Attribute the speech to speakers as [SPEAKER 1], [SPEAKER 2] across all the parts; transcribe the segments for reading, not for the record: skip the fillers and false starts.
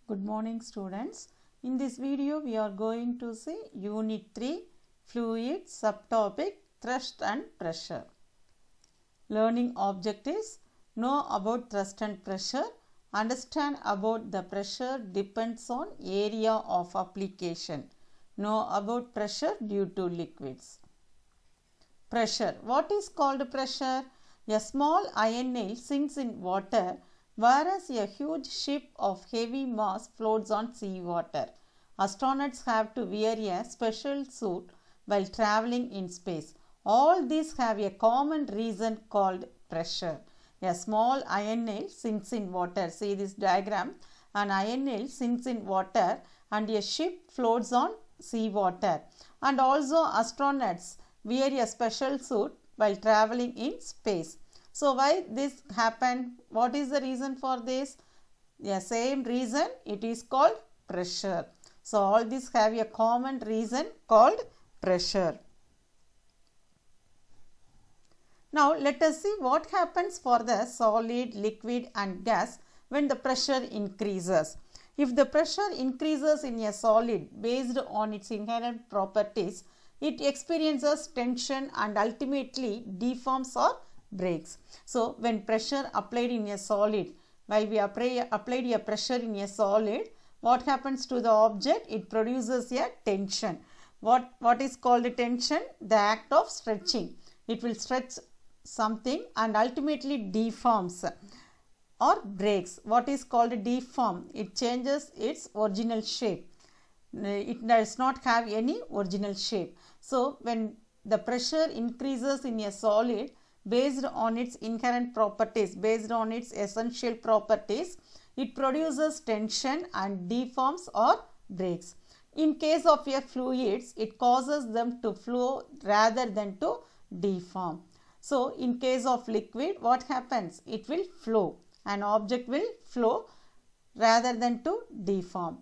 [SPEAKER 1] Good morning students. In this video we are going to see Unit 3 Fluid subtopic Thrust and Pressure. Learning objectives: know about thrust and pressure, understand about the pressure depends on area of application, know about pressure due to liquids. Pressure. What is called pressure? A small iron nail sinks in water, whereas a huge ship of heavy mass floats on seawater. Astronauts have to wear a special suit while traveling in space. All these have a common reason called pressure. A small iron nail sinks in water. See this diagram. An iron nail sinks in water and a ship floats on seawater. And also astronauts wear a special suit while traveling in space. So why this happened? What is the reason for this? The same reason, it is called pressure. So all these have a common reason called pressure. Now let us see what happens for the solid, liquid and gas when the pressure increases. If the pressure increases in a solid based on its inherent properties, it experiences tension and ultimately deforms or breaks. So when pressure applied in a solid, while we applied a pressure in a solid, what happens to the object? It produces a tension. What is called a tension? The act of stretching. It will stretch something and ultimately deforms or breaks. What is called deform? It changes its original shape. It does not have any original shape. So when the pressure increases in a solid based on its inherent properties, based on its essential properties, it produces tension and deforms or breaks. In case of a fluids, it causes them to flow rather than to deform. So in case of liquid, what happens? It will flow. An object will flow rather than to deform.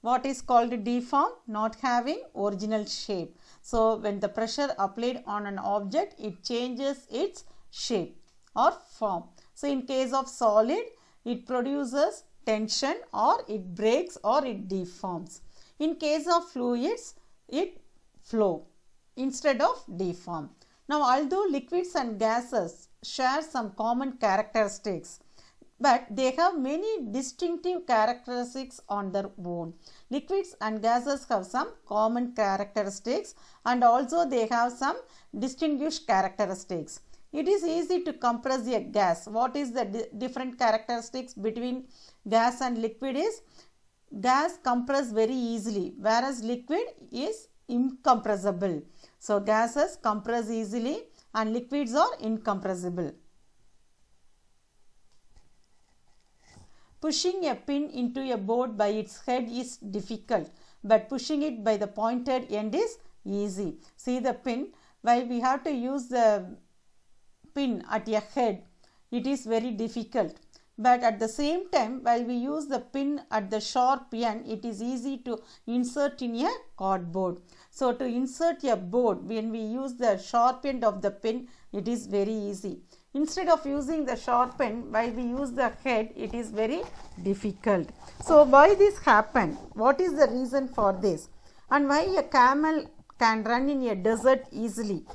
[SPEAKER 1] What is called deform? Not having original shape. So when the pressure applied on an object, it changes its shape or form. So in case of solid, it produces tension or it breaks or it deforms. In case of fluids, it flow instead of deform. Now although liquids and gases share some common characteristics, but they have many distinctive characteristics on their own. Liquids and gases have some common characteristics and also they have some distinguished characteristics. It is easy to compress a gas. What is the different characteristics between gas and liquid is? Gas compress very easily, whereas liquid is incompressible. So gases compress easily and liquids are incompressible. Pushing a pin into a board by its head is difficult, but pushing it by the pointed end is easy. See the pin, while we have to use the pin at a head, it is very difficult. But at the same time, while we use the pin at the sharp end, it is easy to insert in a cardboard. So to insert a board, when we use the sharp end of the pin, it is very easy. Instead of using the sharp end, while we use the head, it is very difficult. So why this happened? What is the reason for this? And why a camel can run in a desert easily?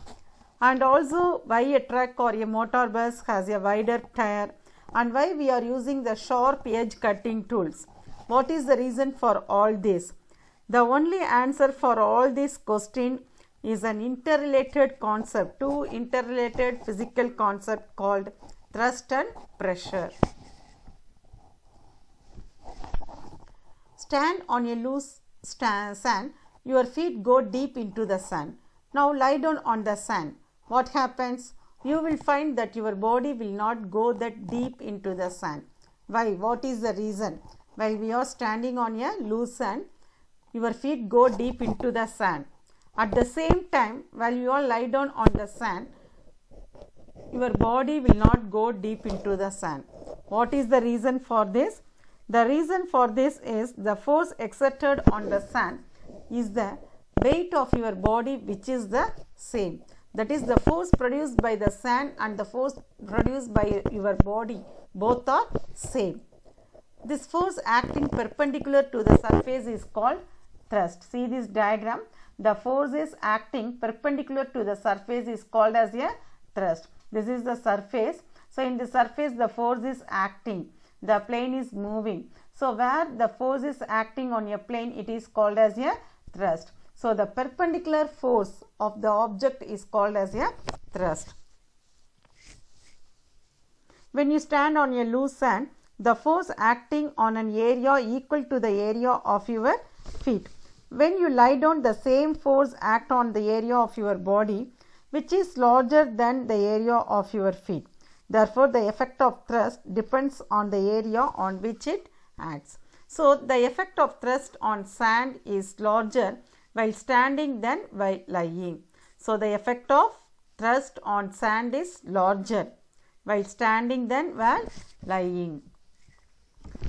[SPEAKER 1] And also why a truck or a motor bus has a wider tire? And why we are using the sharp edge cutting tools? What is the reason for all this? The only answer for all this question is an interrelated concept, two interrelated physical concepts called thrust and pressure. Stand on a loose sand, your feet go deep into the sand. Now lie down on the sand. What happens? You will find that your body will not go that deep into the sand. Why? What is the reason? While we are standing on a loose sand, your feet go deep into the sand. At the same time, while you all lie down on the sand, your body will not go deep into the sand. What is the reason for this? The reason for this is the force exerted on the sand is the weight of your body, which is the same. That is, the force produced by the sand and the force produced by your body, both are same. This force acting perpendicular to the surface is called thrust. See this diagram. The force is acting perpendicular to the surface is called as a thrust. This is the surface. So in the surface the force is acting. The plane is moving. So where the force is acting on a plane, it is called as a thrust. So the perpendicular force of the object is called as a thrust. When you stand on a loose sand, the force acting on an area equal to the area of your feet. When you lie down, the same force act on the area of your body, which is larger than the area of your feet. Therefore, the effect of thrust depends on the area on which it acts. So, the effect of thrust on sand is larger while standing than while lying. So, the effect of thrust on sand is larger while standing than while lying.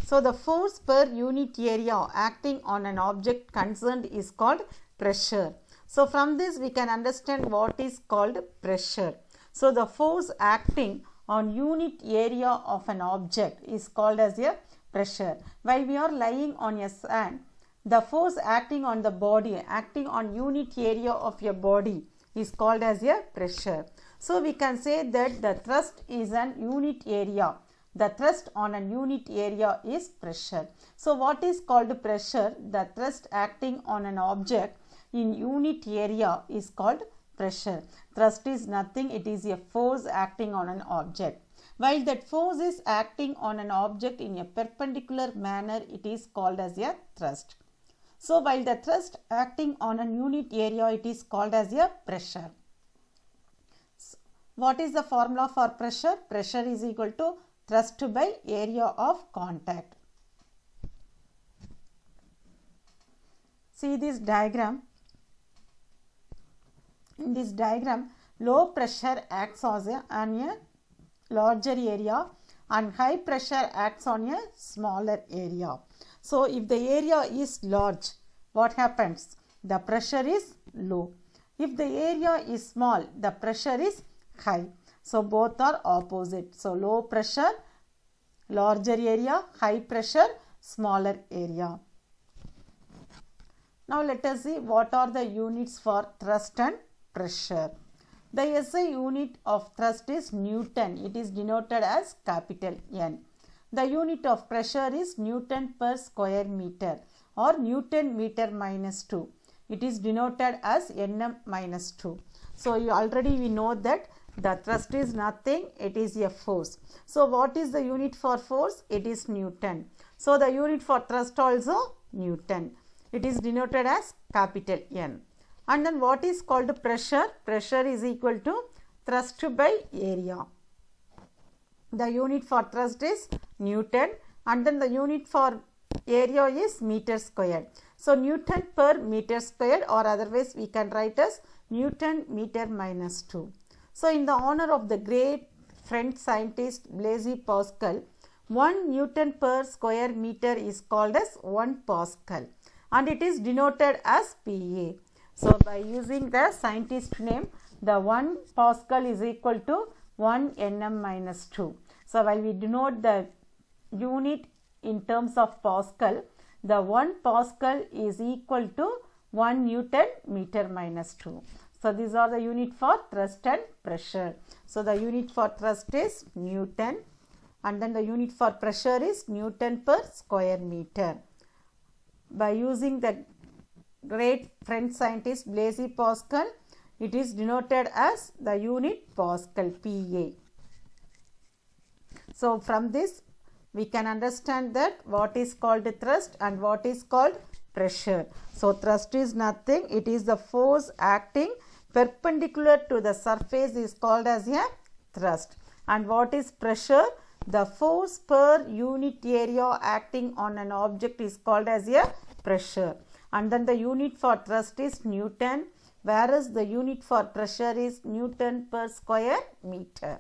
[SPEAKER 1] So, the force per unit area acting on an object concerned is called pressure. So, from this we can understand what is called pressure. So, the force acting on unit area of an object is called as a pressure. While we are lying on a sand, the force acting on the body, acting on unit area of your body is called as a pressure. So, we can say that the thrust is an unit area. The thrust on a unit area is pressure. So, what is called pressure? The thrust acting on an object in unit area is called pressure. Thrust is nothing, it is a force acting on an object. While that force is acting on an object in a perpendicular manner, it is called as a thrust. So, while the thrust acting on a unit area, it is called as a pressure. So, what is the formula for pressure? Pressure is equal to thrust by area of contact. See this diagram. In this diagram, low pressure acts on a larger area and high pressure acts on a smaller area. So, if the area is large, what happens? The pressure is low. If the area is small, the pressure is high. So, both are opposite. So, low pressure, larger area, high pressure, smaller area. Now, let us see what are the units for thrust and pressure. The SI unit of thrust is Newton. It is denoted as capital N. The unit of pressure is Newton per square meter or Newton meter minus 2. It is denoted as Nm minus 2. So, we know that the thrust is nothing, it is a force. So, what is the unit for force? It is Newton. So, the unit for thrust also Newton. It is denoted as capital N. And then what is called pressure? Pressure is equal to thrust by area. The unit for thrust is Newton and then the unit for area is meter squared. So, Newton per meter squared or otherwise we can write as Newton meter minus 2. So, in the honor of the great French scientist Blaise Pascal, 1 Newton per square meter is called as 1 Pascal and it is denoted as PA. So, by using the scientist name, the 1 Pascal is equal to 1 Nm minus 2. So, while we denote the unit in terms of Pascal, the 1 Pascal is equal to 1 Newton meter minus 2. So, these are the unit for thrust and pressure. So, the unit for thrust is Newton and then the unit for pressure is Newton per square meter. By using the great French scientist Blaise Pascal, it is denoted as the unit Pascal, PA. So, from this we can understand that what is called thrust and what is called pressure. So, thrust is nothing, it is the force acting perpendicular to the surface is called as a thrust. And what is pressure? The force per unit area acting on an object is called as a pressure. And then the unit for thrust is Newton, whereas the unit for pressure is Newton per square meter.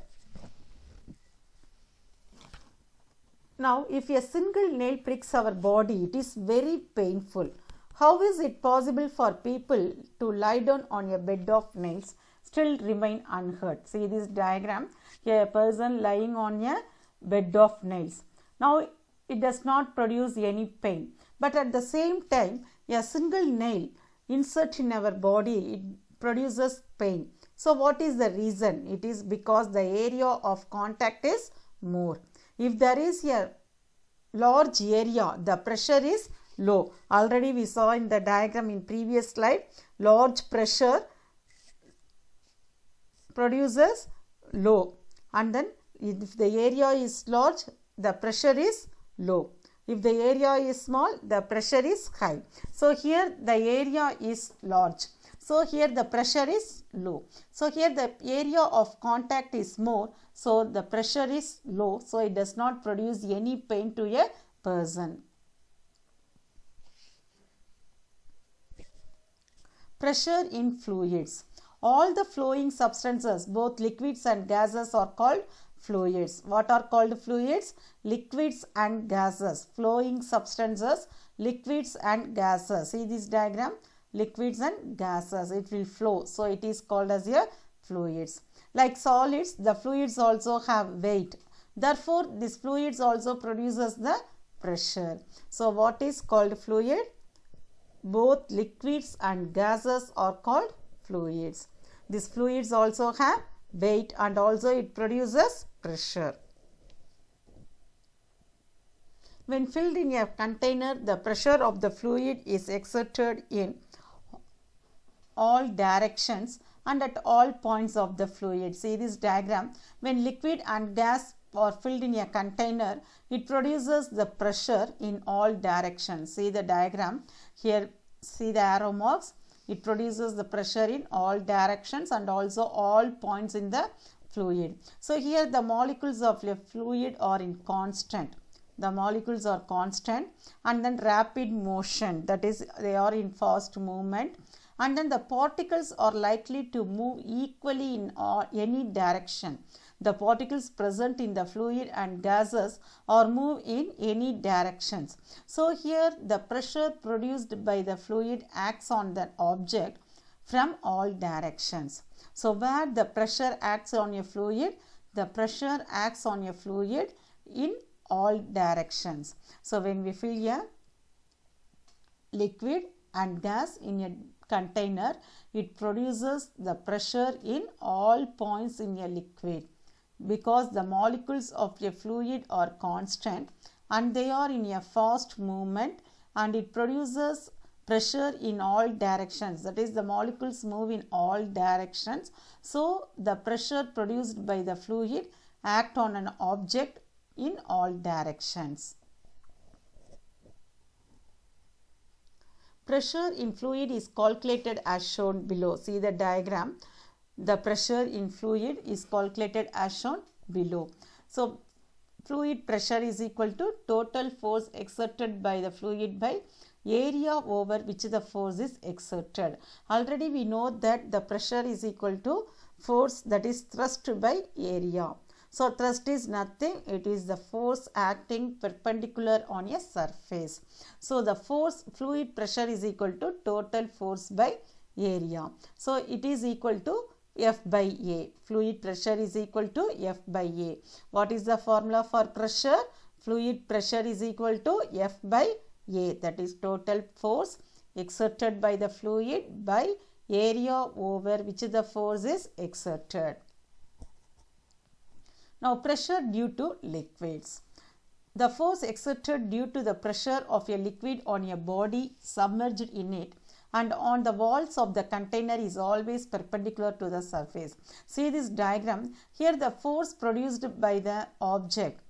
[SPEAKER 1] Now, if a single nail pricks our body, it is very painful. How is it possible for people to lie down on a bed of nails still remain unhurt? See this diagram, a person lying on a bed of nails. Now, it does not produce any pain. But at the same time, a single nail insert in our body, it produces pain. So what is the reason? It is because the area of contact is more. If there is a large area, the pressure is low. Already we saw in the diagram in previous slide, large pressure produces low, and then if the area is large, the pressure is low. If the area is small, the pressure is high. So here the area is large. So here the pressure is low. So here the area of contact is more. So the pressure is low. So it does not produce any pain to a person. Pressure in fluids. All the flowing substances, both liquids and gases, are called fluids. What are called fluids? Liquids and gases. Flowing substances, liquids and gases. See this diagram? Liquids and gases. It will flow. So it is called as a fluids. Like solids, the fluids also have weight. Therefore, this fluids also produces the pressure. So what is called fluid? Both liquids and gases are called fluids. These fluids also have weight and also it produces pressure. When filled in a container, the pressure of the fluid is exerted in all directions and at all points of the fluid. See this diagram. When liquid and gas are filled in a container, it produces the pressure in all directions. See the diagram. Here, see the arrow marks. It produces the pressure in all directions and also all points in the fluid. So here the molecules of a fluid are in constant. The molecules are constant, and then rapid motion, that is they are in fast movement, and then the particles are likely to move equally in any direction. The particles present in the fluid and gases are move in any directions. So here the pressure produced by the fluid acts on the object from all directions. So where the pressure acts on a fluid, the pressure acts on a fluid in all directions. So when we fill a liquid and gas in a container, it produces the pressure in all points in a liquid, because the molecules of a fluid are constant and they are in a fast movement, and it produces pressure in all directions, that is the molecules move in all directions. So the pressure produced by the fluid act on an object in all directions. Pressure in fluid is calculated as shown below. See the diagram. The pressure in fluid is calculated as shown below. So fluid pressure is equal to total force exerted by the fluid by area over which the force is exerted. Already we know that the pressure is equal to force, that is thrust by area. So thrust is nothing, it is the force acting perpendicular on a surface. So the force, fluid pressure is equal to total force by area. So it is equal to F by A. Fluid pressure is equal to F by A. What is the formula for pressure? Fluid pressure is equal to F by A, that is total force exerted by the fluid by area over which the force is exerted. Now pressure due to liquids. The force exerted due to the pressure of a liquid on a body submerged in it and on the walls of the container is always perpendicular to the surface. See this diagram. Here the force produced by the object,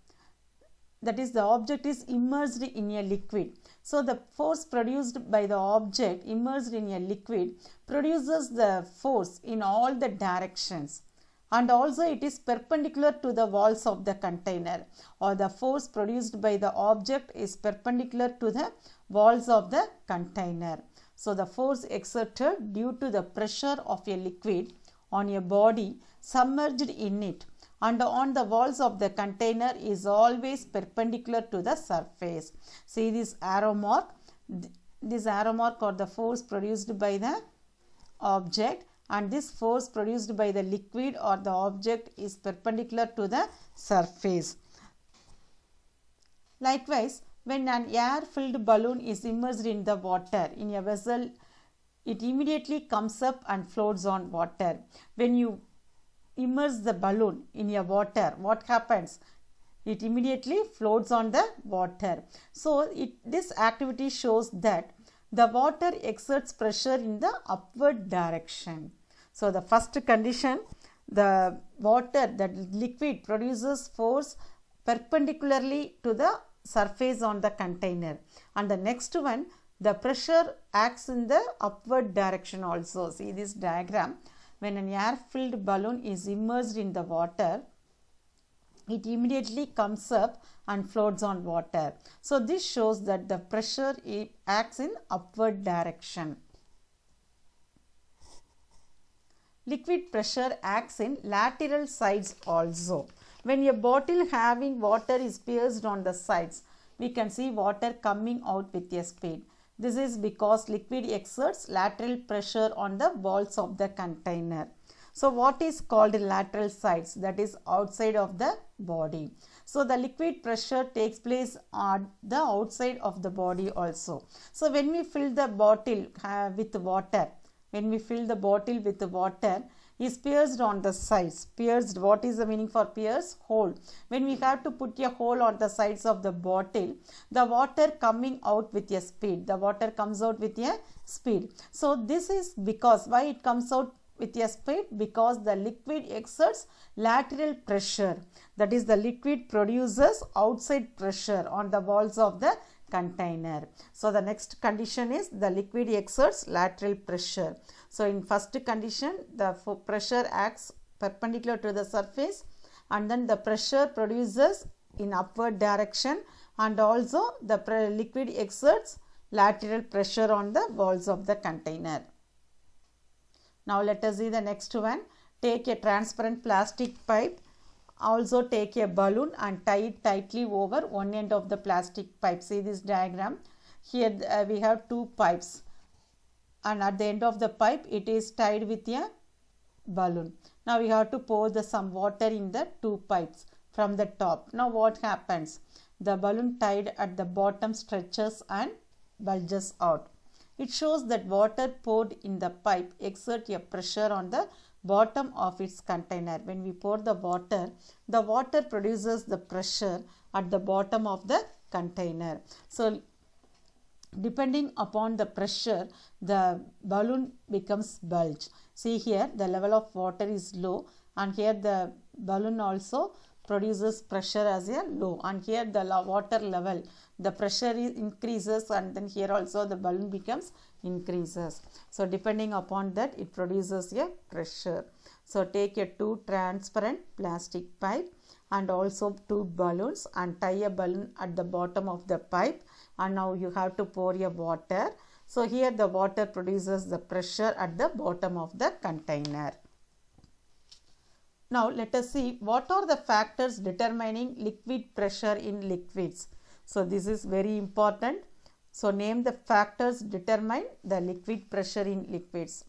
[SPEAKER 1] that is the object is immersed in a liquid. So the force produced by the object immersed in a liquid produces the force in all the directions, and also it is perpendicular to the walls of the container, or the force produced by the object is perpendicular to the walls of the container. So the force exerted due to the pressure of a liquid on a body submerged in it and on the walls of the container is always perpendicular to the surface. See this arrow mark. This arrow mark or the force produced by the object, and this force produced by the liquid or the object is perpendicular to the surface. Likewise, when an air-filled balloon is immersed in the water in a vessel, it immediately comes up and floats on water. When you immerse the balloon in a water, what happens? It immediately floats on the water. So, this activity shows that the water exerts pressure in the upward direction. So, the first condition, the water, that liquid produces force perpendicularly to the surface on the container, and the next one, the pressure acts in the upward direction also. See this diagram. When an air-filled balloon is immersed in the water, it immediately comes up and floats on water. So, this shows that the pressure acts in upward direction. Liquid pressure acts in lateral sides also. When a bottle having water is pierced on the sides, we can see water coming out with a speed. This is because liquid exerts lateral pressure on the walls of the container. So, what is called lateral sides? That is outside of the body. So, the liquid pressure takes place on the outside of the body also. So, when we fill the bottle with water, is pierced on the sides. Pierced, what is the meaning for pierce? Hole. When we have to put a hole on the sides of the bottle, the water coming out with a speed. The water comes out with a speed. So, this is because, why it comes out with a speed? Because the liquid exerts lateral pressure. That is, the liquid produces outside pressure on the walls of the container. So, the next condition is the liquid exerts lateral pressure. So, in first condition, the pressure acts perpendicular to the surface, and then the pressure produces in upward direction, and also the liquid exerts lateral pressure on the walls of the container. Now, let us see the next one. Take a transparent plastic pipe. Also take a balloon and tie it tightly over one end of the plastic pipe. See this diagram. Here we have two pipes, and at the end of the pipe it is tied with a balloon. Now we have to pour some water in the two pipes from the top. Now what happens? The balloon tied at the bottom stretches and bulges out. It shows that water poured in the pipe exerts a pressure on the bottom of its container. When we pour the water produces the pressure at the bottom of the container. So, depending upon the pressure, the balloon becomes bulge. See here, the level of water is low, and here the balloon also produces pressure as a low, and here the water level, the pressure increases, and then here also the balloon becomes increases. So, depending upon that, it produces a pressure. So, take a two transparent plastic pipe and also two balloons and tie a balloon at the bottom of the pipe, and now you have to pour a water. So, here the water produces the pressure at the bottom of the container. Now, let us see what are the factors determining liquid pressure in liquids. So, this is very important. So, name the factors determine the liquid pressure in liquids.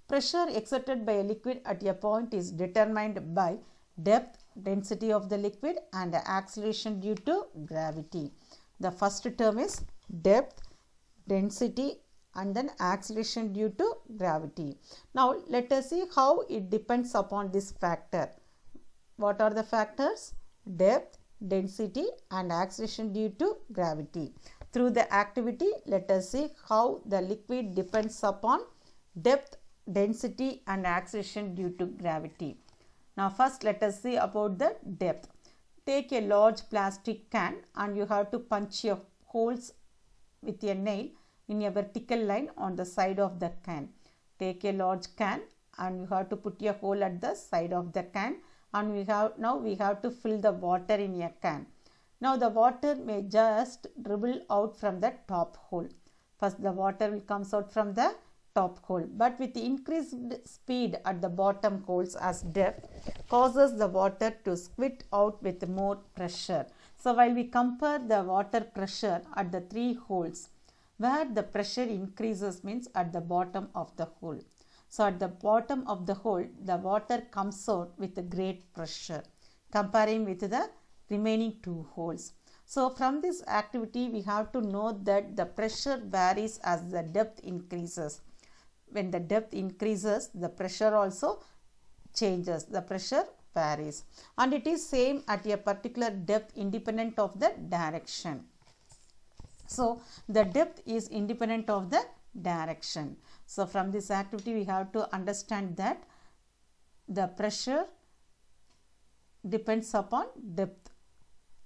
[SPEAKER 1] Pressure exerted by a liquid at a point is determined by depth, density of the liquid, and acceleration due to gravity. The first term is depth, density, and then acceleration due to gravity. Now, let us see how it depends upon this factor. What are the factors? Depth, density, and acceleration due to gravity. Through the activity, let us see how the liquid depends upon depth, density, and acceleration due to gravity. Now, first let us see about the depth. Take a large plastic can and you have to punch your holes with a nail in a vertical line on the side of the can. Take a large can and you have to put a hole at the side of the can, and we have to fill the water in a can. Now the water may just dribble out from the top hole. First the water will comes out from the top hole, but with increased speed at the bottom holes as depth causes the water to squirt out with more pressure. So while we compare the water pressure at the three holes, where the pressure increases means at the bottom of the hole. So at the bottom of the hole, the water comes out with a great pressure. Comparing with the remaining 2 holes. So from this activity we have to note that the pressure varies as the depth increases. When the depth increases, the pressure also changes, the pressure varies, and it is same at a particular depth independent of the direction. So the depth is independent of the direction. So from this activity we have to understand that the pressure depends upon depth.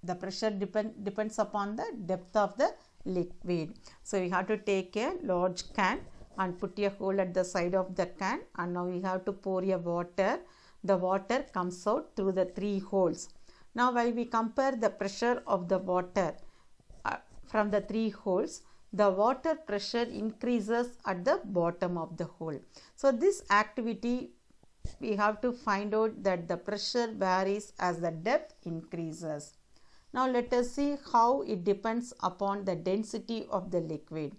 [SPEAKER 1] The pressure depends upon the depth of the liquid. So we have to take a large can and put a hole at the side of the can, and now we have to pour a water. The water comes out through the 3 holes. Now while we compare the pressure of the water from the 3 holes, the water pressure increases at the bottom of the hole. So this activity we have to find out that the pressure varies as the depth increases. Now let us see how it depends upon the density of the liquid.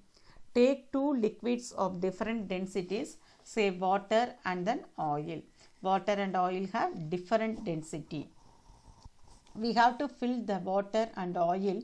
[SPEAKER 1] Take 2 liquids of different densities, say water and then oil. Water and oil have different density. We have to fill the water and oil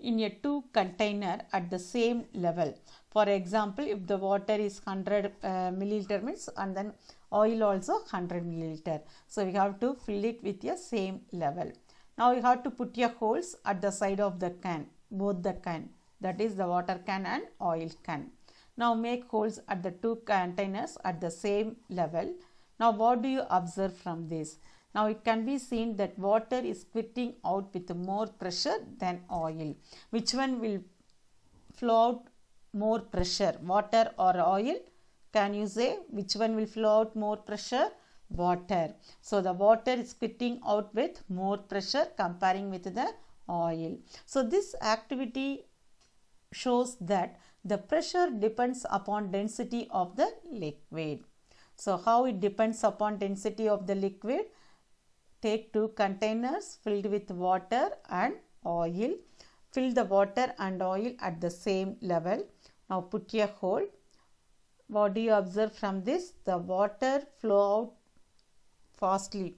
[SPEAKER 1] in a 2 container at the same level. For example, if the water is 100 milliliter means, and then oil also 100 milliliter. So we have to fill it with a same level. Now we have to put a holes at the side of the can, both the can, that is the water can and oil can. Now make holes at the 2 containers at the same level. Now what do you observe from this? Now it can be seen that water is squirting out with more pressure than oil. Which one will flow out more pressure, water or oil? Can you say which one will flow out more pressure? Water. So the water is squirting out with more pressure comparing with the oil. So this activity shows that the pressure depends upon density of the liquid. So how it depends upon density of the liquid? Take 2 containers filled with water and oil. Fill the water and oil at the same level. Now put a hole. What do you observe from this? The water flow out fastly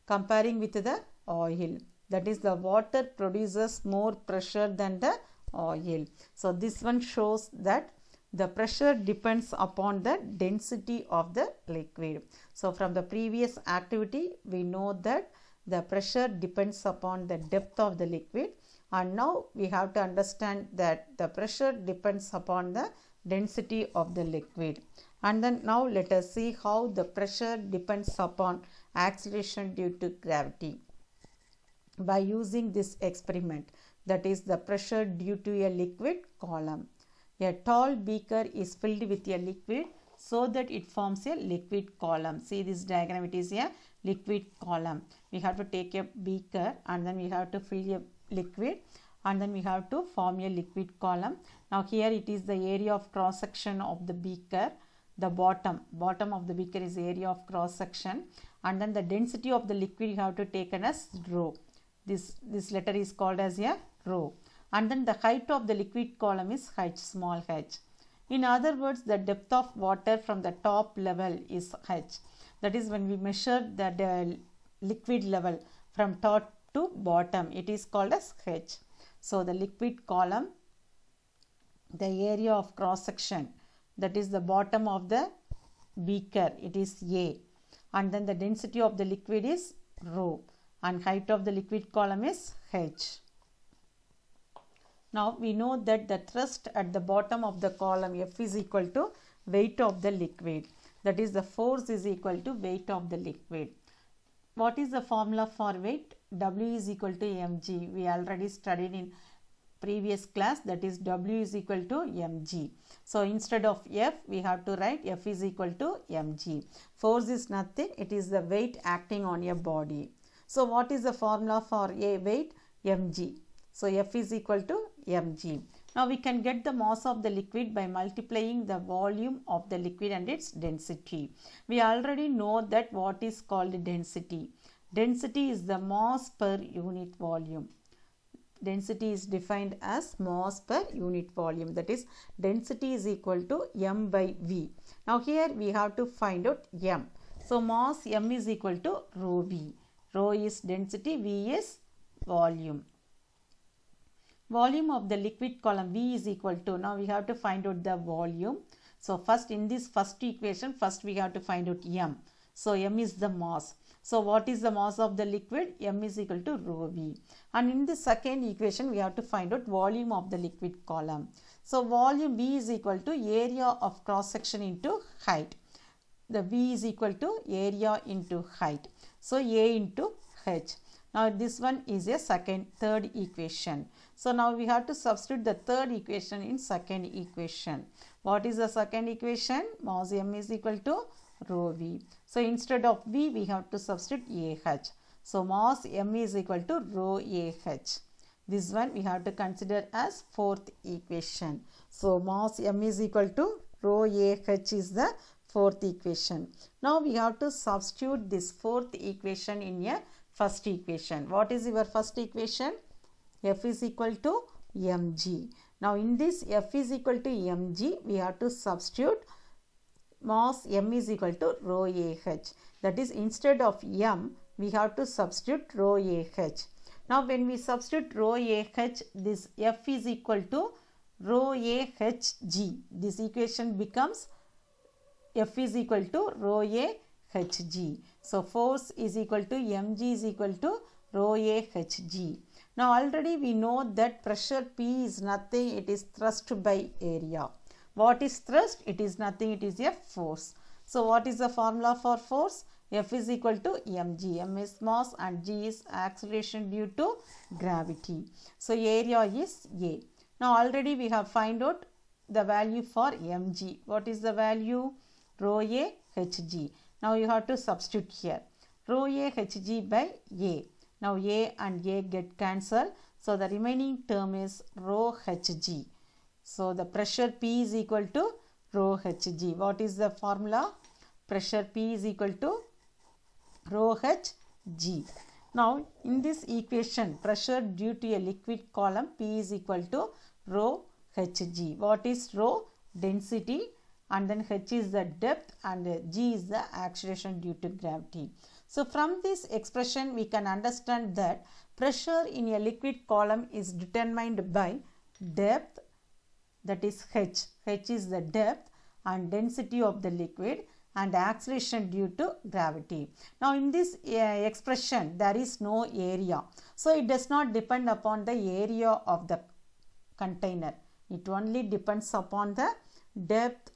[SPEAKER 1] comparing with the oil. That is, the water produces more pressure than the oil. So this one shows that the pressure depends upon the density of the liquid. So from the previous activity we know that the pressure depends upon the depth of the liquid, and now we have to understand that the pressure depends upon the density of the liquid. And then now let us see how the pressure depends upon acceleration due to gravity by using this experiment, that is the pressure due to a liquid column. A tall beaker is filled with a liquid so that it forms a liquid column. See this diagram, it is a liquid column. We have to take a beaker and then we have to fill a liquid and then we have to form a liquid column. Now here it is the area of cross section of the beaker. The bottom of the beaker is area of cross section, and then the density of the liquid you have to take as rho. This letter is called as a rho, and then the height of the liquid column is h, small h. In other words, the depth of water from the top level is h. That is, when we measure the liquid level from top to bottom, it is called as h. So the liquid column, the area of cross section, that is the bottom of the beaker, it is A, and then the density of the liquid is rho, and height of the liquid column is h. Now we know that the thrust at the bottom of the column F is equal to weight of the liquid, that is the force is equal to weight of the liquid. What is the formula for weight? W is equal to mg. We already studied in previous class, that is W is equal to mg. So instead of F we have to write F is equal to mg. Force is nothing, it is the weight acting on a body. So what is the formula for a weight? mg. So F is equal to mg. Now we can get the mass of the liquid by multiplying the volume of the liquid and its density. We already know that what is called density. Density is the mass per unit volume. Density is defined as mass per unit volume, that is density is equal to m by v. Now here we have to find out m. So mass m is equal to rho v. Rho is density, v is volume. Volume of the liquid column V is equal to, now we have to find out the volume. So first in this first equation, first we have to find out M. So M is the mass. So what is the mass of the liquid? M is equal to rho V. And in the second equation, we have to find out volume of the liquid column. So volume V is equal to area of cross section into height. The V is equal to area into height. So A into H. Now this one is a third equation. So now we have to substitute the third equation in second equation. What is the second equation? Mass M is equal to rho V. So instead of V, we have to substitute AH. So mass M is equal to rho AH. This one we have to consider as fourth equation. So mass M is equal to rho AH is the fourth equation. Now we have to substitute this fourth equation in a first equation. What is your first equation? F is equal to mg. Now in this F is equal to mg, we have to substitute mass M is equal to rho AH. That is, instead of M, we have to substitute rho AH. Now when we substitute rho AH, this F is equal to rho AHG. This equation becomes F is equal to rho AHG. So force is equal to mg is equal to rho AHG. Now already we know that pressure P is nothing, it is thrust by area. What is thrust? It is nothing, it is a force. So what is the formula for force? F is equal to mg. M is mass and g is acceleration due to gravity. So area is A. Now already we have find out the value for mg. What is the value? Rho A Hg. Now you have to substitute here. Rho A Hg by A. Now A and A get cancelled. So the remaining term is rho Hg. So the pressure P is equal to rho Hg. What is the formula? Pressure P is equal to rho Hg. Now in this equation, pressure due to a liquid column P is equal to rho Hg. What is rho? Density, and then H is the depth and G is the acceleration due to gravity. So from this expression we can understand that pressure in a liquid column is determined by depth, that is H. H is the depth and density of the liquid, and acceleration due to gravity. Now in this expression there is no area. So it does not depend upon the area of the container. It only depends upon the depth,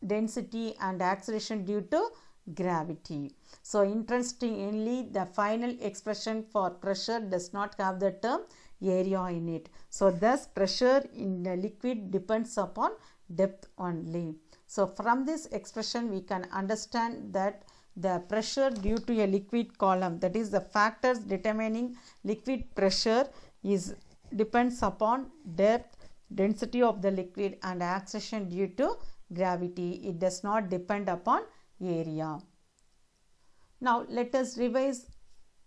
[SPEAKER 1] density and acceleration due to gravity. So interestingly, the final expression for pressure does not have the term area in it. So thus pressure in the liquid depends upon depth only. So from this expression we can understand that the pressure due to a liquid column, that is the factors determining liquid pressure, is depends upon depth, density of the liquid and acceleration due to gravity. It does not depend upon area. Now let us revise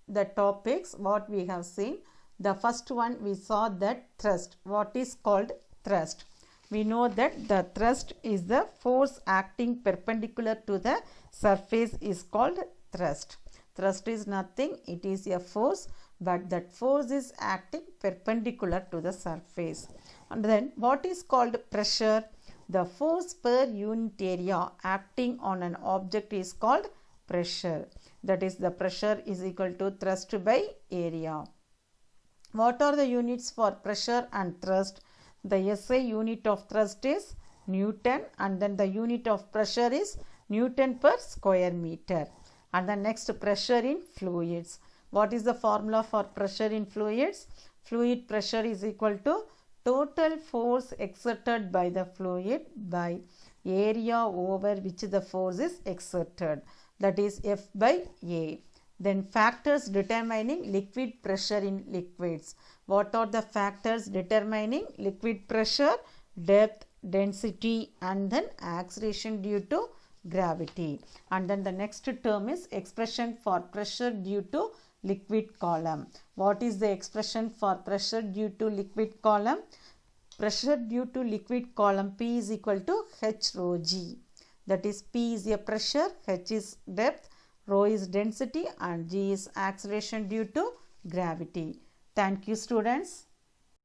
[SPEAKER 1] the topics what we have seen. The first one we saw that thrust. What is called thrust? We know that the thrust is the force acting perpendicular to the surface is called thrust. Thrust is nothing, it is a force, but that force is acting perpendicular to the surface. And then what is called pressure? The force per unit area acting on an object is called pressure. That is, the pressure is equal to thrust by area. What are the units for pressure and thrust? The SI unit of thrust is Newton, and then the unit of pressure is Newton per square meter. And the next, pressure in fluids. What is the formula for pressure in fluids? Fluid pressure is equal to total force exerted by the fluid by area over which the force is exerted, that is F by A. Then factors determining liquid pressure in liquids. What are the factors determining liquid pressure? Depth, density and then acceleration due to gravity. And then the next term is expression for pressure due to liquid column. What is the expression for pressure due to liquid column? Pressure due to liquid column P is equal to H rho G. That is, P is a pressure, H is depth, rho is density and G is acceleration due to gravity. Thank you, students.